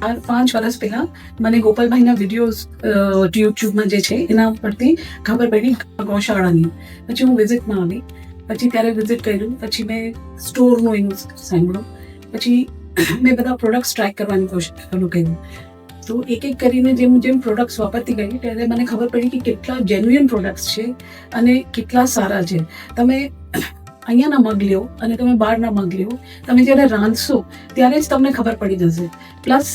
5 વર્ષ પહેલાં મને ગોપાલભાઈના વિડીયોઝ યુટ્યુબમાં જે છે એના પરથી ખબર પડી ગૌશાળાની. પછી હું વિઝિટમાં આવી, પછી ત્યારે વિઝિટ કર્યું, પછી મેં સ્ટોરનું એનું સાંભળ્યું, પછી મેં બધા પ્રોડક્ટ્સ ટ્રાય કરવાની કોશિશ કર્યું. તો એક એક કરીને જેમ પ્રોડક્ટ્સ વાપરતી ગઈ ત્યારે મને ખબર પડી કે કેટલા જેન્યુઅન પ્રોડક્ટ્સ છે અને કેટલા સારા છે. તમે અહીંયાના મગ લ્યો અને તમે બહારના મગ લ્યો, તમે જ્યારે રાંધશો ત્યારે જ તમને ખબર પડી જશે. પ્લસ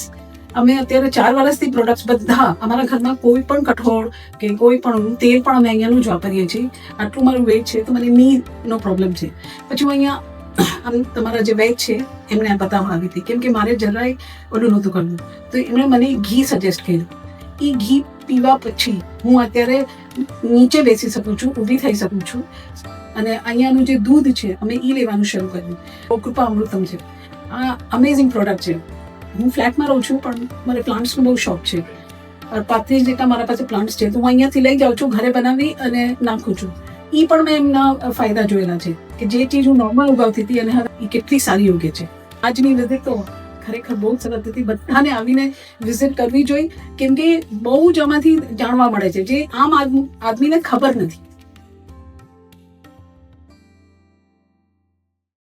અમે અત્યારે 4 વર્ષથી પ્રોડક્ટ્સ બધા અમારા ઘરમાં કોઈ પણ કઠોળ કે કોઈ પણ તેલ પણ અમે અહીંયાનું જ વાપરીએ છીએ. આટલું મારું વેટ છે તો મને નીનો પ્રોબ્લેમ છે. પછી હું અહીંયા આમ તમારા જે વેટ છે એમને બતાવવા આવી હતી, કેમ કે મારે જરાય ઓલું નહોતું કરવું. તો એમણે મને ઘી સજેસ્ટ કર્યું. એ ઘી પીવા પછી હું અત્યારે નીચે બેસી શકું છું, ઊભી થઈ શકું છું. અને અહીંયાનું જે દૂધ છે અમે એ લેવાનું શરૂ કર્યું. કૃપા અમૃતમ છે, આ અમેઝિંગ પ્રોડક્ટ છે. હું ફ્લેટમાં રહું છું પણ મને પ્લાન્ટ્સનો બહુ શોખ છે. 35 જેટલા મારા પાસે પ્લાન્ટ્સ છે, તો હું અહીંયાથી લઈ જાઉં છું, ઘરે બનાવી અને નાખું છું. એ પણ મેં એમના ફાયદા જોયેલા છે કે જે ચીજ હું નોર્મલ ઉગાવતી હતી અને હવે એ કેટલી સારી ઉગે છે. આજની વિઝિટ તો ખરેખર બહુ સરસ હતી. બધાને આવીને વિઝિટ કરવી જોઈએ, કેમ કે બહુ જ આમાંથી જાણવા મળે છે જે આમ આદમીને ખબર નથી.